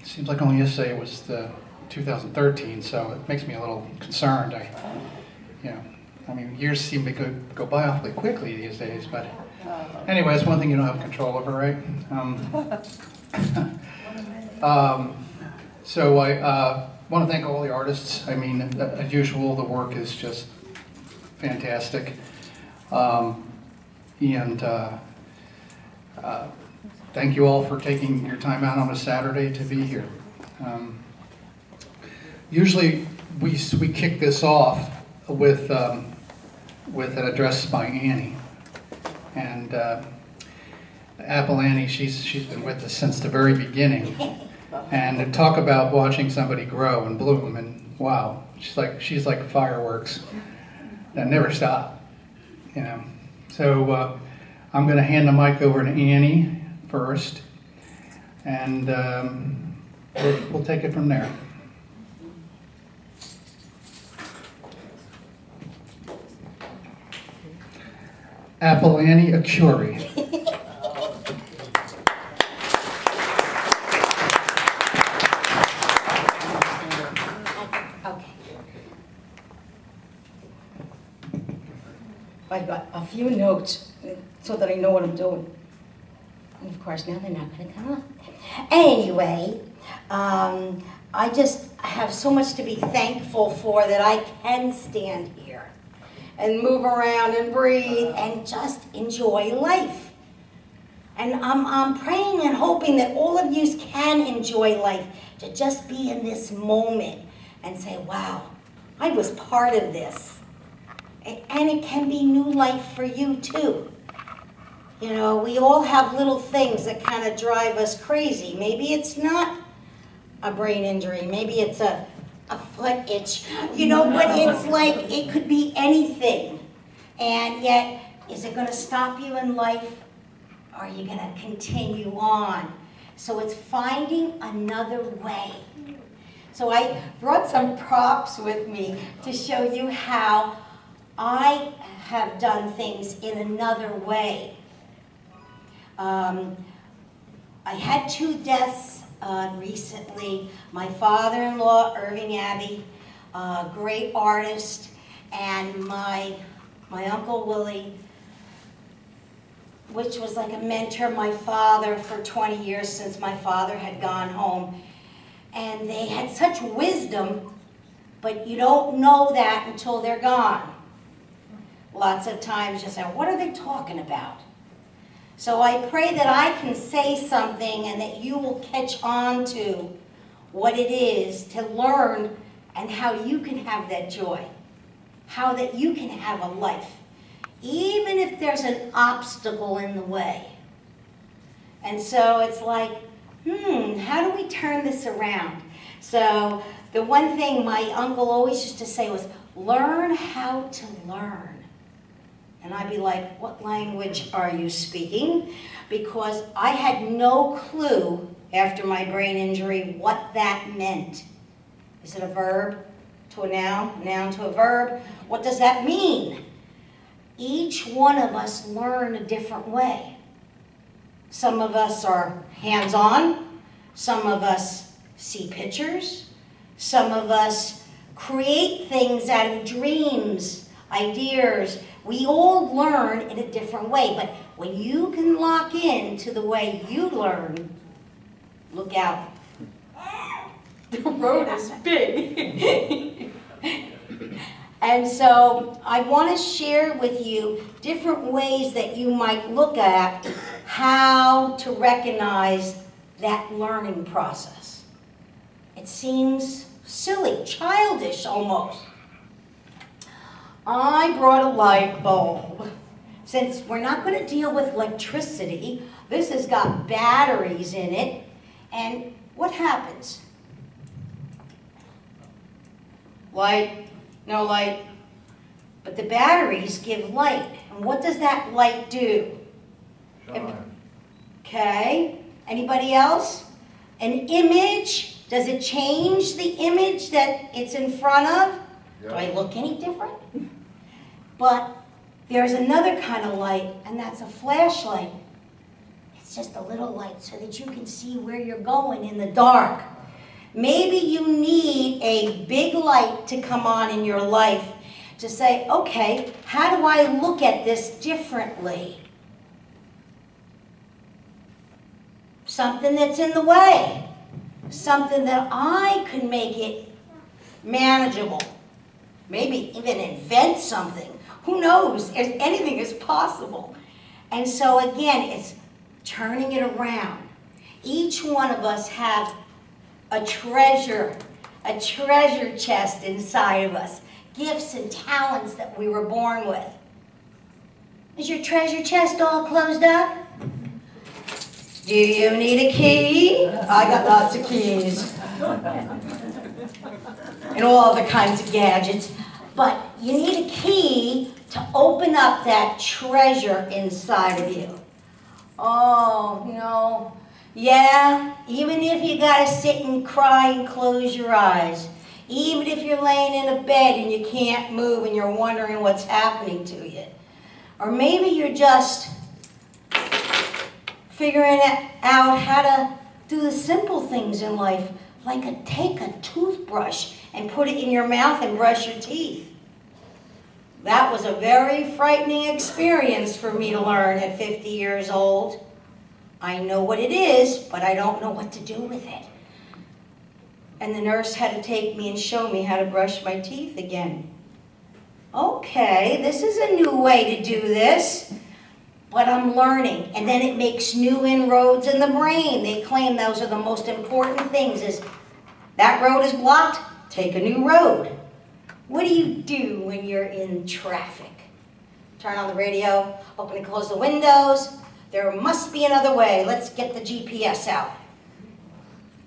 Seems like only yesterday was the 2013, so it makes me a little concerned. I mean, years seem to go by awfully quickly these days, but anyway, it's one thing you don't have control over, right? So I want to thank all the artists. I mean, as usual, the work is just fantastic. Thank you all for taking your time out on a Saturday to be here. Usually we kick this off with an address by Annie. And Apple Annie, she's been with us since the very beginning. And to talk about watching somebody grow and bloom, and wow, she's like fireworks that never stop, you know. So I'm going to hand the mic over to Annie first, and we'll take it from there. Apple Annie Acuri. I've got a few notes so that I know what I'm doing. And of course, now they're not going to come up. Anyway, I just have so much to be thankful for that I can stand here and move around and breathe and just enjoy life. And I'm praying and hoping that all of you can enjoy life, to just be in this moment and say, wow, I was part of this. And it can be new life for you too. You know, we all have little things that kind of drive us crazy. Maybe it's not a brain injury. Maybe it's a foot itch. You know, but it's like, it could be anything. And yet, is it going to stop you in life? Or are you going to continue on? So it's finding another way. So I brought some props with me to show you how I have done things in another way. I had 2 deaths recently. My father-in-law, Irving Abbey, a great artist, and my Uncle Willie, which was like a mentor, my father for 20 years since my father had gone home. And they had such wisdom, but you don't know that until they're gone. Lots of times you say, what are they talking about? So I pray that I can say something and that you will catch on to what it is to learn and how you can have that joy. How that you can have a life, even if there's an obstacle in the way. And so it's like, how do we turn this around? So the one thing my uncle always used to say was, learn how to learn. And I'd be like, what language are you speaking? Because I had no clue after my brain injury what that meant. Is it a verb to a noun to a verb? What does that mean? Each one of us learn a different way. Some of us are hands-on. Some of us see pictures. Some of us create things out of dreams, ideas. We all learn in a different way, but when you can lock in to the way you learn, look out. The road is big. And so I want to share with you different ways that you might look at how to recognize that learning process. It seems silly, childish almost. I brought a light bulb. Since we're not going to deal with electricity, this has got batteries in it. And what happens? Light, no light. But the batteries give light. And what does that light do? Okay. Anybody else? An image, does it change the image that it's in front of? Yeah. Do I look any different? But there's another kind of light, and that's a flashlight. It's It's just a little light so that you can see where you're going in the dark. Maybe you need a big light to come on in your life to say, okay, how do I look at this differently? Something that's in the way. Something that I could make it manageable. Maybe even invent something. Who knows? Anything is possible. And so again, it's turning it around. Each one of us have a treasure chest inside of us. Gifts and talents that we were born with. Is your treasure chest all closed up? Do you need a key? I got lots of keys. And all other kinds of gadgets. But you need a key to open up that treasure inside of you. Oh, no. Yeah, even if you gotta sit and cry and close your eyes. Even if you're laying in a bed and you can't move and you're wondering what's happening to you. Or maybe you're just figuring out how to do the simple things in life, like take a toothbrush and put it in your mouth and brush your teeth. That was a very frightening experience for me to learn at 50 years old. I know what it is, but I don't know what to do with it. And the nurse had to take me and show me how to brush my teeth again. Okay, this is a new way to do this, but I'm learning. And then it makes new inroads in the brain. They claim those are the most important things. Is that road is blocked? Take a new road. What do you do when you're in traffic? Turn on the radio, open and close the windows. There must be another way. Let's get the GPS out.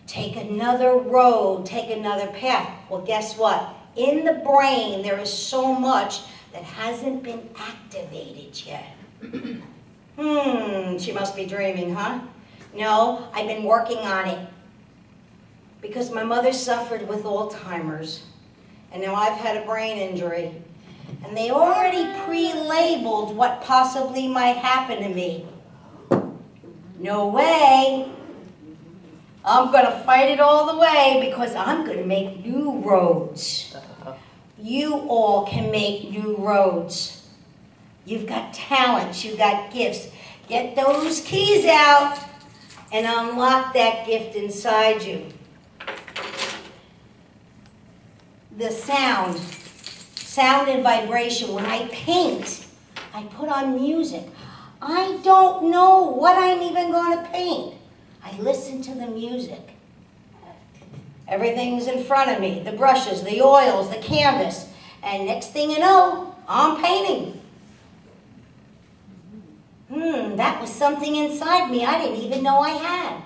Take another road, take another path. Well, guess what? In the brain, there is so much that hasn't been activated yet. She must be dreaming, huh? No, I've been working on it. Because my mother suffered with Alzheimer's. And now I've had a brain injury. And they already pre-labeled what possibly might happen to me. No way. I'm going to fight it all the way because I'm going to make new roads. You all can make new roads. You've got talents, you've got gifts. Get those keys out and unlock that gift inside you. The sound and vibration. When I paint, I put on music. I don't know what I'm even going to paint. I listen to the music. Everything's in front of me. The brushes, the oils, the canvas. And next thing you know, I'm painting. That was something inside me I didn't even know I had.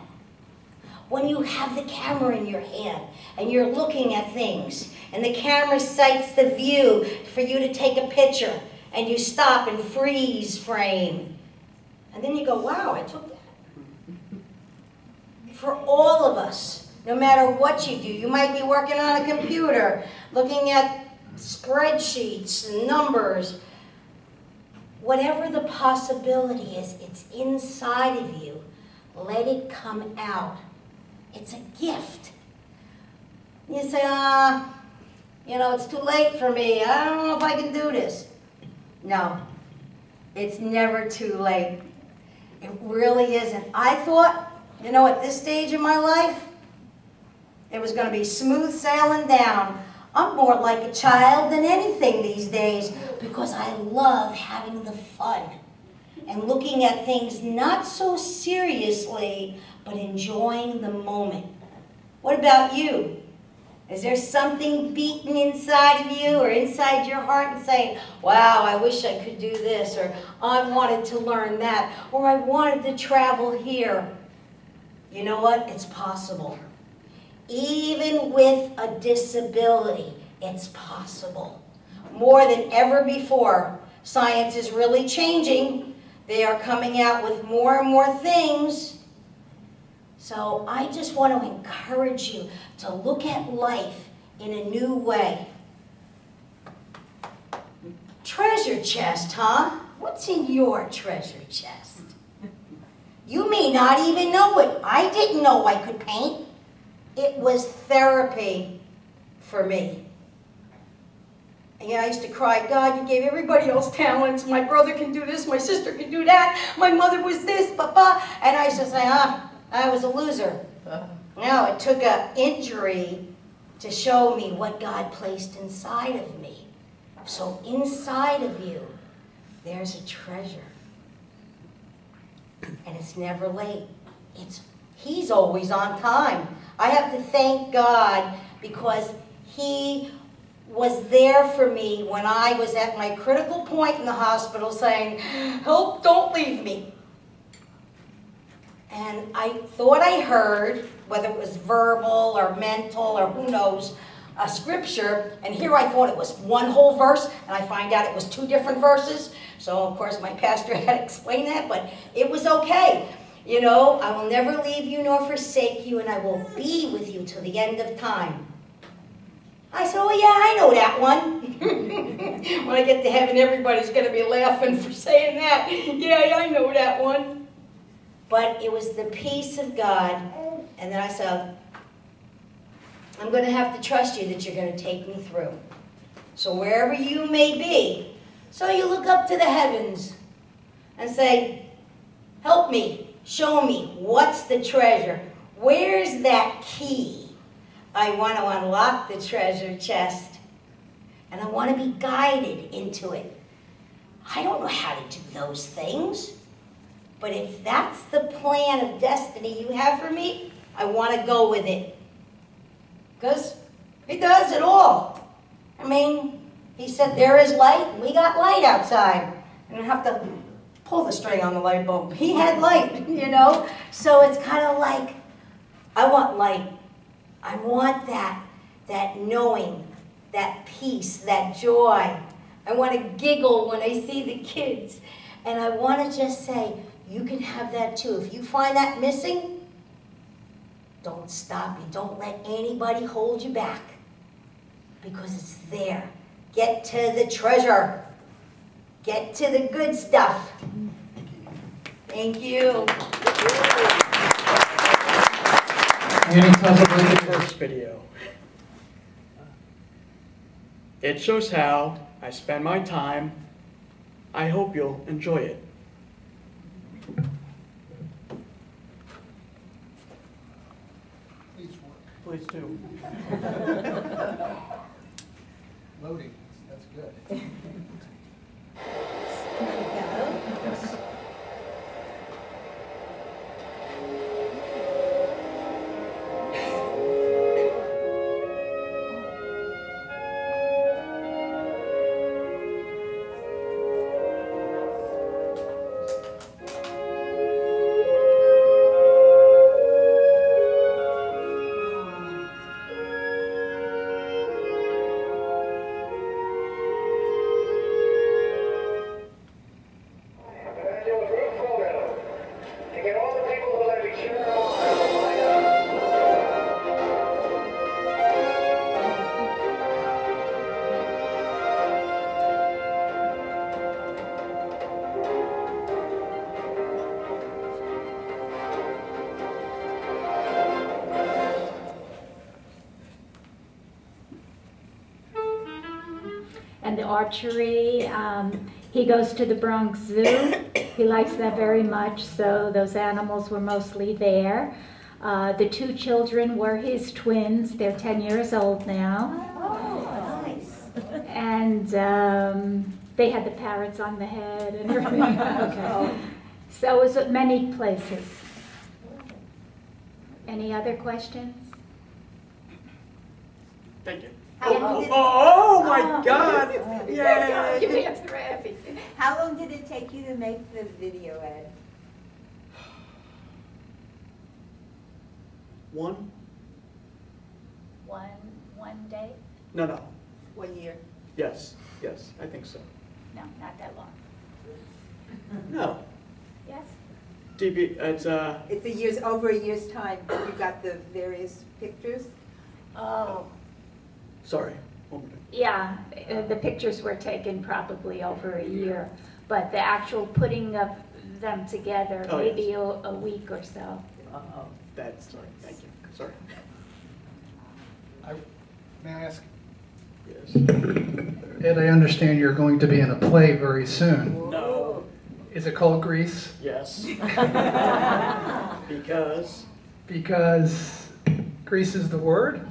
When you have the camera in your hand and you're looking at things and the camera sights the view for you to take a picture and you stop and freeze frame. And then you go, wow, I took that. For all of us, no matter what you do, you might be working on a computer, looking at spreadsheets and numbers. Whatever the possibility is, it's inside of you. Let it come out. It's a gift. You say, it's too late for me. I don't know if I can do this. No, it's never too late. It really isn't. I thought, at this stage in my life, it was going to be smooth sailing down. I'm more like a child than anything these days because I love having the fun and looking at things not so seriously, but enjoying the moment. What about you? Is there something beating inside of you or inside your heart and saying, wow, I wish I could do this, or I wanted to learn that, or I wanted to travel here? You know what? It's possible. Even with a disability, it's possible. More than ever before, science is really changing. They are coming out with more and more things. So I just want to encourage you to look at life in a new way. Treasure chest, huh? What's in your treasure chest? You may not even know it. I didn't know I could paint. It was therapy for me. And yeah, I used to cry, God, you gave everybody else talents. My brother can do this, my sister can do that, my mother was this, papa. And I used to say, I was a loser. No, it took an injury to show me what God placed inside of me. So inside of you, there's a treasure. And it's never late. He's always on time. I have to thank God because He was there for me when I was at my critical point in the hospital saying, help, don't leave me. And I thought I heard, whether it was verbal or mental or who knows, a scripture, and here I thought it was one whole verse, and I find out it was 2 different verses. So, of course, my pastor had to explain that, but it was okay. You know, I will never leave you nor forsake you, and I will be with you till the end of time. I said, oh yeah, I know that one. When I get to heaven, everybody's going to be laughing for saying that. Yeah, I know that one. But it was the peace of God. And then I said, I'm going to have to trust you that you're going to take me through. So wherever you may be, so you look up to the heavens and say, help me, show me, what's the treasure? Where's that key? I want to unlock the treasure chest, and I want to be guided into it. I don't know how to do those things, but if that's the plan of destiny you have for me, I want to go with it. Because He does it all. I mean, He said there is light, and we got light outside. I don't have to pull the string on the light bulb. He had light, you know? So it's kind of like, I want light. I want that knowing, that peace, that joy. I want to giggle when I see the kids. And I want to just say, you can have that too. If you find that missing, don't stop you. Don't let anybody hold you back. Because it's there. Get to the treasure. Get to the good stuff. Thank you. Annie, tell us about The first video. It shows how I spend my time. I hope you'll enjoy it. Please do. Loading, that's good. And the archery, he goes to the Bronx Zoo. He likes that very much, so those animals were mostly there. The 2 children were his twins. They're 10 years old now. Oh, nice. And they had the parrots on the head and everything. Okay. So it was at many places. Any other questions? Thank you. Oh, My God! Yay! You answer everything. How long did it take you to make the video, Ed? One? One day? No. 1 year. Yes, I think so. No, not that long. No. Yes? DB, it's It's over a year's time. You got the various pictures. Oh. Sorry. 1 minute. Yeah, the pictures were taken probably over a year, but the actual putting of them together, Oh, maybe yes. a week or so. That's, sorry, thank you, sorry. May I ask? Yes. Ed, I understand you're going to be in a play very soon. No, Is it called Grease? yes. Because Because Grease is the word?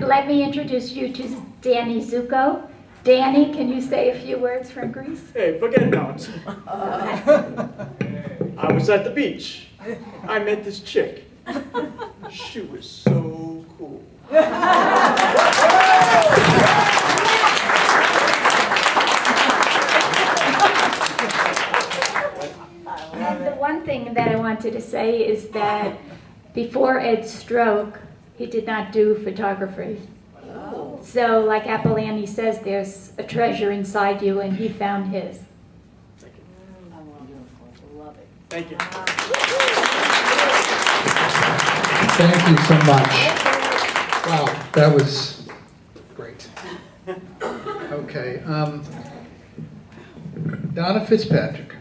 Let me introduce you to Danny Zuko. Danny, can you say a few words from Greece? hey, forget not. I was at the beach. I met this chick. She was so cool. And the one thing that I wanted to say is that before Ed's stroke, he did not do photography. So like Apolani says, there's a treasure inside you, and he found his. Thank you. Thank you so much. Wow, that was great. Okay, Donna Fitzpatrick,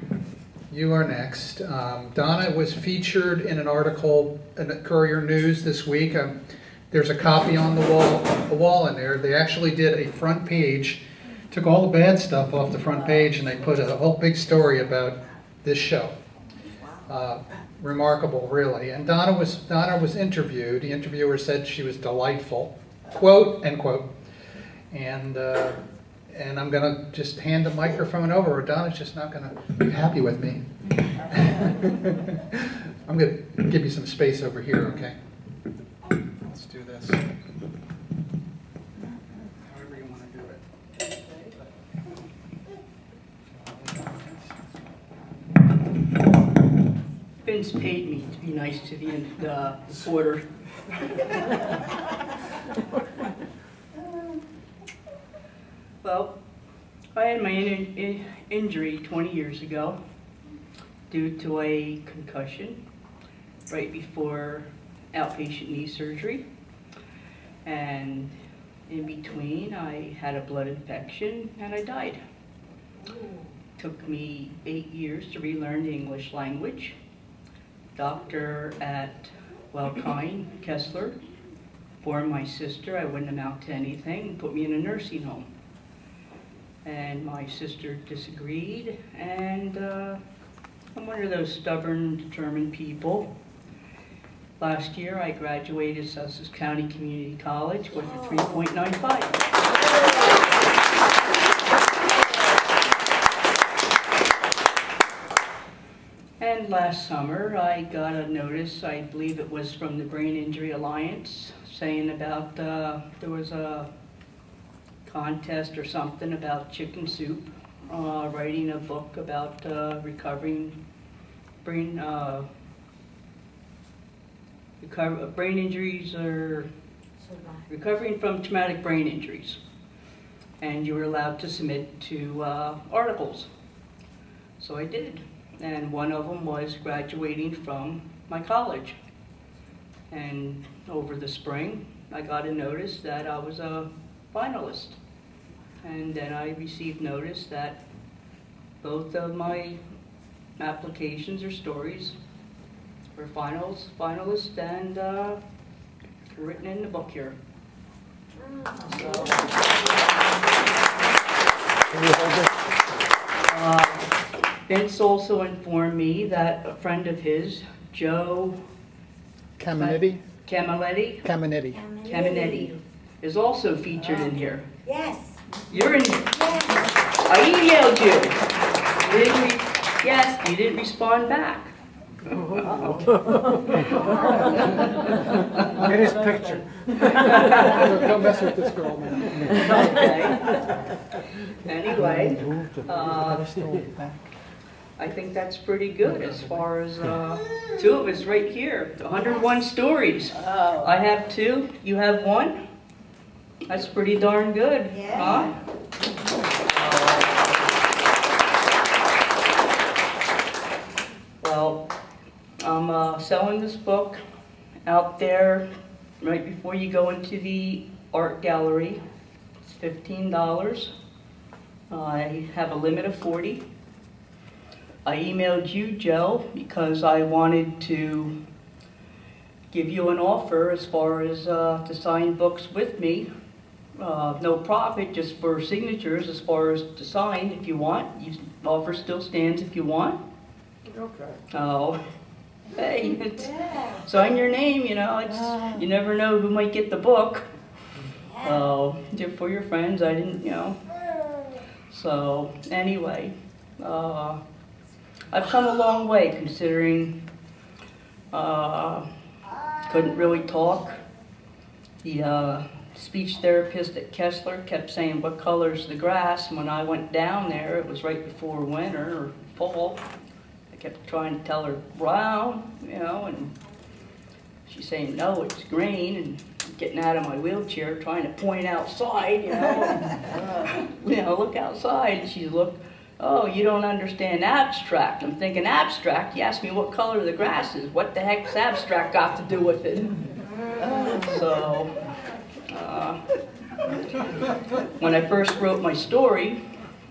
you are next. Donna was featured in an article in the Courier News this week. There's a copy on the wall in there. They actually did a front page, took all the bad stuff off the front page, and they put a whole big story about this show. Remarkable, really. And Donna was interviewed. The interviewer said she was delightful, quote, end quote. And I'm going to just hand the microphone over. Donna's just not going to be happy with me. I'm going to give you some space over here, okay? Let's do this. However you want to do it. Vince paid me to be nice to the porter. Well, I had my injury 20 years ago due to a concussion right before outpatient knee surgery. And in between, I had a blood infection and I died. Took me 8 years to relearn the English language. Doctor at Wellkind, Kessler, informed my sister I wouldn't amount to anything and put me in a nursing home. And my sister disagreed, and I'm one of those stubborn, determined people. Last year, I graduated Sussex County Community College with a 3.95. And last summer, I got a notice, I believe it was from the Brain Injury Alliance, saying about there was a contest or something about chicken soup, writing a book about recovering brain injuries or recovering from traumatic brain injuries. And you were allowed to submit 2 articles. So I did. And one of them was graduating from my college. And over the spring, I got a notice that I was a finalist. And then I received notice that both of my applications or stories were finalists and written in the book here. So, Vince also informed me that a friend of his, Joe Caminetti? Caminetti, is also featured in here. Yes. You're in here. Yes. I emailed you. Yes, you didn't respond back. Get his picture. Don't mess with this girl, man. Okay. Anyway, I think that's pretty good as far as 2 of us right here. 101 stories. I have 2. You have 1. That's pretty darn good, huh? Well, I'm selling this book out there right before you go into the art gallery. It's $15. I have a limit of 40. I emailed you, Joe, because I wanted to give you an offer as far as to sign books with me. No profit, just for signatures as far as to sign if you want. Offer still stands if you want. Okay. Oh, hey, sign your name, you know, you never know who might get the book. For your friends, I didn't, you know. So, anyway, I've come a long way considering couldn't really talk. The speech therapist at Kessler kept saying, "What color's the grass?" And when I went down there, it was right before winter or fall. I kept trying to tell her brown, you know, and she's saying, "No, it's green," and getting out of my wheelchair, trying to point outside, you know, look outside. And she looked, "Oh, you don't understand abstract." I'm thinking, abstract? You asked me what color the grass is. What the heck's abstract got to do with it? So, when I first wrote my story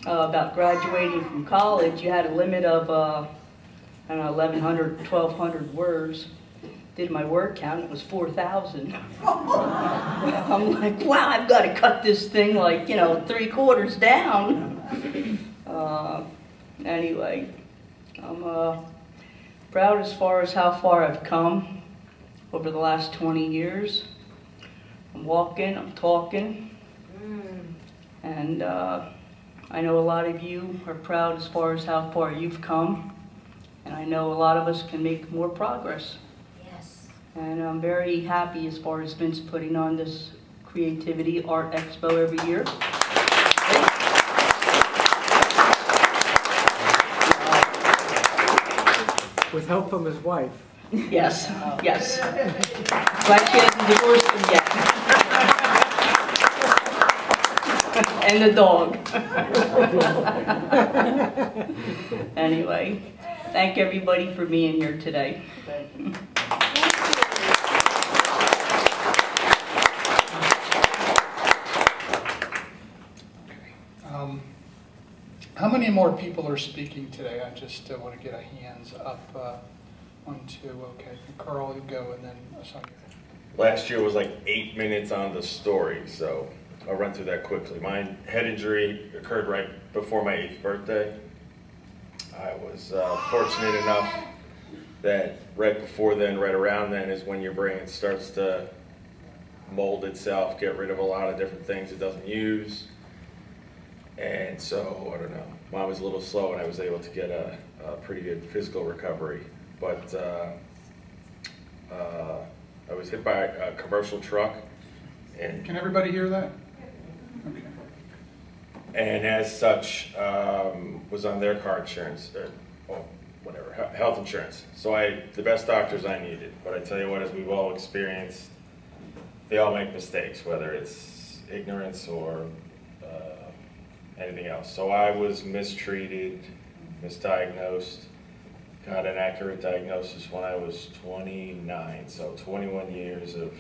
about graduating from college, you had a limit of, 1,100, 1,200 words. Did my word count, it was 4,000. I'm like, wow, I've got to cut this thing like, 3/4 down. Anyway, I'm proud as far as how far I've come over the last 20 years. I'm walking, I'm talking, and I know a lot of you are proud as far as how far you've come, and I know a lot of us can make more progress. And I'm very happy as far as Vince putting on this Creativity Art Expo every year. With help from his wife. Yes, yes. Glad she hasn't divorced him yet. And the dog. Anyway, thank everybody for being here today. How many more people are speaking today? I just want to get a hands up. 1, 2, okay. Carl, you go, and then Sonia. Last year was like 8 minutes on the story, so I'll run through that quickly. My head injury occurred right before my 8th birthday. I was fortunate enough that right before then, right around then, is when your brain starts to mold itself, get rid of a lot of different things it doesn't use. And so, I don't know, mine was a little slow and I was able to get a pretty good physical recovery. But I was hit by a commercial truck. And can everybody hear that? Okay. And as such, was on their car insurance, whatever, health insurance. So the best doctors I needed. But I tell you what, as we've all experienced, they all make mistakes, whether it's ignorance or anything else. So I was mistreated, misdiagnosed, got an accurate diagnosis when I was 29. So 21 years of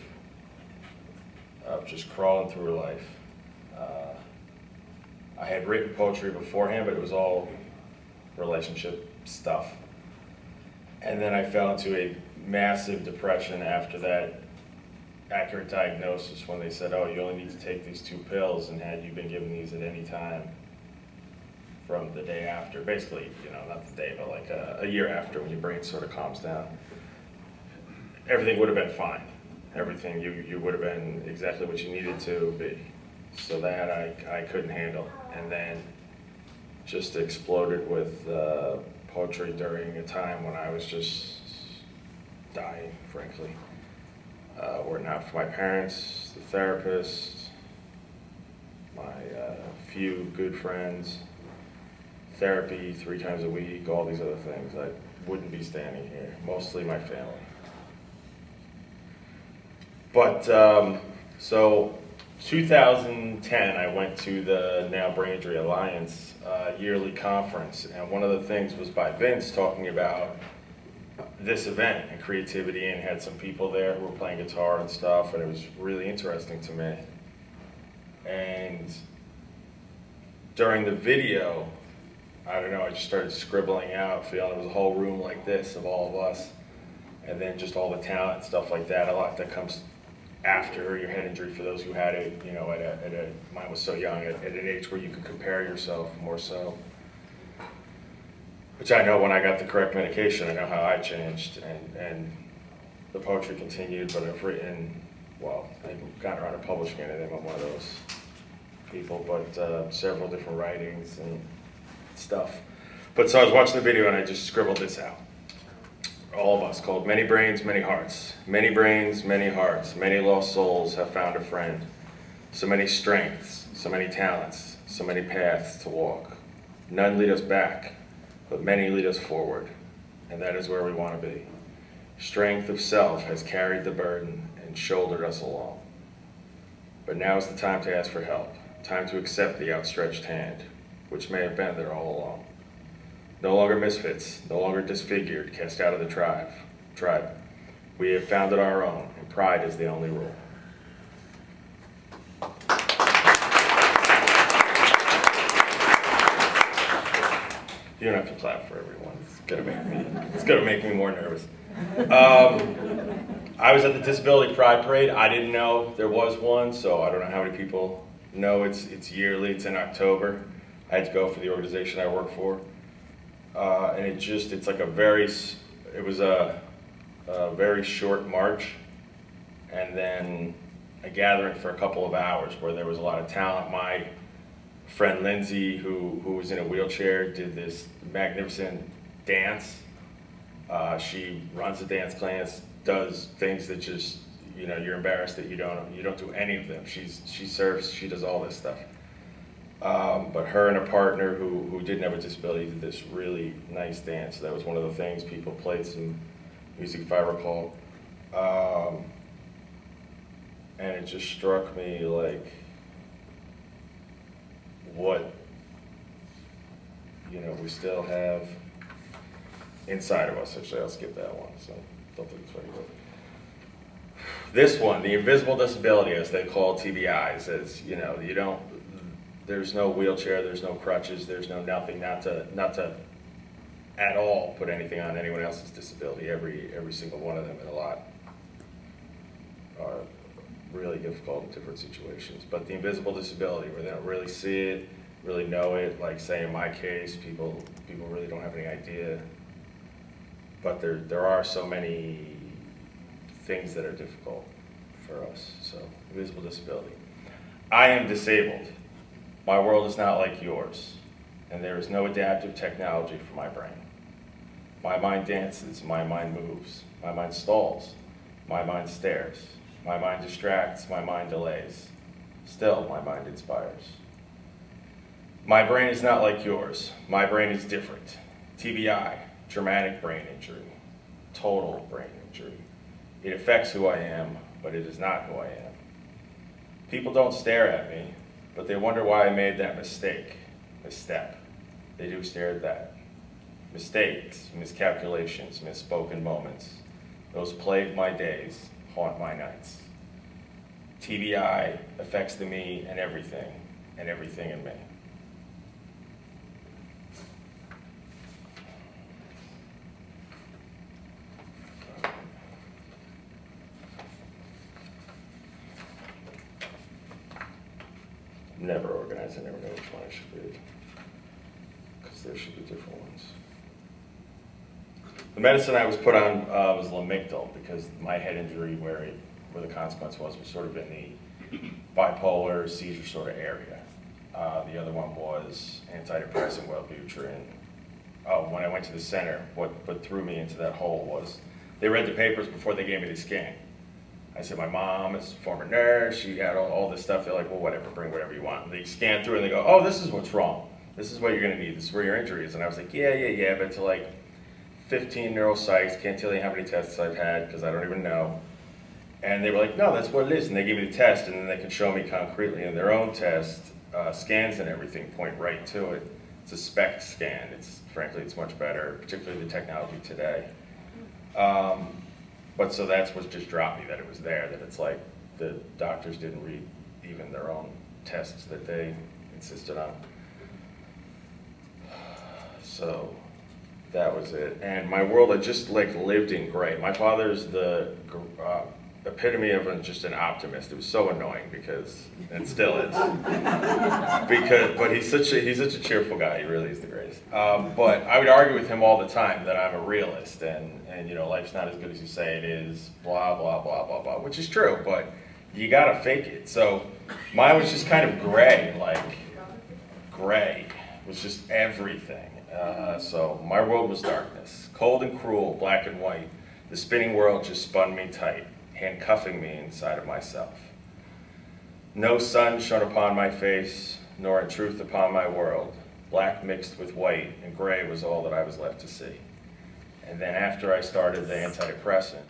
just crawling through life. I had written poetry beforehand, but it was all relationship stuff. And then I fell into a massive depression after that accurate diagnosis when they said, "Oh, you only need to take these 2 pills, and had you been given these at any time from the day after," basically, not the day, but like a year after, when your brain sort of calms down, everything would have been fine. Everything, you would have been exactly what you needed to be. So that I couldn't handle. And then just exploded with poetry during a time when I was just dying, frankly. Were it not for my parents, the therapist, my few good friends, therapy 3 times a week, all these other things, I wouldn't be standing here. Mostly my family. But, so 2010, I went to the Now Brain Injury Alliance yearly conference, and one of the things was by Vince talking about this event and creativity, and had some people there who were playing guitar and stuff, and it was really interesting to me. And during the video, I don't know, I just started scribbling out, feeling it was a whole room like this of all of us. And then just all the talent, stuff like that, a lot that comes after your head injury for those who had it, you know, mine was so young, at an age where you could compare yourself more so. Which I know when I got the correct medication, I know how I changed, and the poetry continued, but I've written, well, I've gotten around to publishing it, I think I'm one of those people, but several different writings and stuff. But so I was watching the video and I just scribbled this out. All of us, called Many Brains, Many Hearts. Many brains, many hearts, many lost souls have found a friend. So many strengths, so many talents, so many paths to walk. None lead us back, but many lead us forward, and that is where we want to be. Strength of self has carried the burden and shouldered us along. But now is the time to ask for help, time to accept the outstretched hand, which may have been there all along. No longer misfits, no longer disfigured, cast out of the tribe. We have founded our own, and pride is the only rule. You don't have to clap for everyone. It's gonna make me more nervous. I was at the Disability Pride Parade. I didn't know there was one, so I don't know how many people know it's yearly. It's in October. I had to go for the organization I work for. And it's like it was a very short march, and then a gathering for a couple of hours where there was a lot of talent. My friend Lindsay, who was in a wheelchair, did this magnificent dance. She runs a dance class, does things that just, you know, you're embarrassed that you don't do any of them. She surfs, she does all this stuff. But her and a partner who didn't have a disability did this really nice dance. That was one of the things. People played some music, if I recall. And it just struck me like what, you know, we still have inside of us. Actually, I'll skip that one, so don't think it's very good. This one, the invisible disability, as they call TBI, says, you know, there's no wheelchair, there's no crutches, there's no nothing, not to at all put anything on anyone else's disability. Every single one of them, and a lot are really difficult in different situations. But the invisible disability, where they don't really see it, really know it, like say in my case, people really don't have any idea. But there are so many things that are difficult for us. So, invisible disability. I am disabled. My world is not like yours, and there is no adaptive technology for my brain. My mind dances, my mind moves, my mind stalls, my mind stares, my mind distracts, my mind delays. Still, my mind inspires. My brain is not like yours. My brain is different. TBI, traumatic brain injury, total brain injury. It affects who I am, but it is not who I am. People don't stare at me, but they wonder why I made that misstep. They do stare at that. Mistakes, miscalculations, misspoken moments. Those plague my days, haunt my nights. TBI affects the me and everything in me. Never organized, I never know which one I should read, because there should be different ones. The medicine I was put on was Lamictal, because my head injury, where the consequence was sort of in the bipolar seizure sort of area. The other one was antidepressant, Wellbutrin. Oh, when I went to the center, what threw me into that hole was, they read the papers before they gave me the scan. I said, my mom is a former nurse, she had all this stuff. They're like, well, whatever, bring whatever you want. And they scan through and they go, oh, this is what's wrong. This is what you're gonna need, this is where your injury is. And I was like, yeah, but to like 15 neuropsychs, can't tell you how many tests I've had, because I don't even know. And they were like, no, that's what it is. And they gave me the test, and then they could show me concretely in their own test, scans and everything point right to it. It's a SPECT scan. Frankly, it's much better, particularly the technology today. But so that's what just dropped me, that it was there, that it's like the doctors didn't read even their own tests that they insisted on. So that was it. And my world, I just like lived in gray. My father's the epitome of just an optimist. It was so annoying because, and still is, but he's such a cheerful guy. He really is the greatest. But I would argue with him all the time that I'm a realist and you know, life's not as good as you say it is. Blah blah blah blah blah, which is true, but you gotta fake it. So mine was just kind of gray, like gray was just everything. So my world was darkness, cold and cruel, black and white. The spinning world just spun me tight, handcuffing me inside of myself. No sun shone upon my face, nor in truth upon my world. Black mixed with white and gray was all that I was left to see. And then after I started the antidepressant,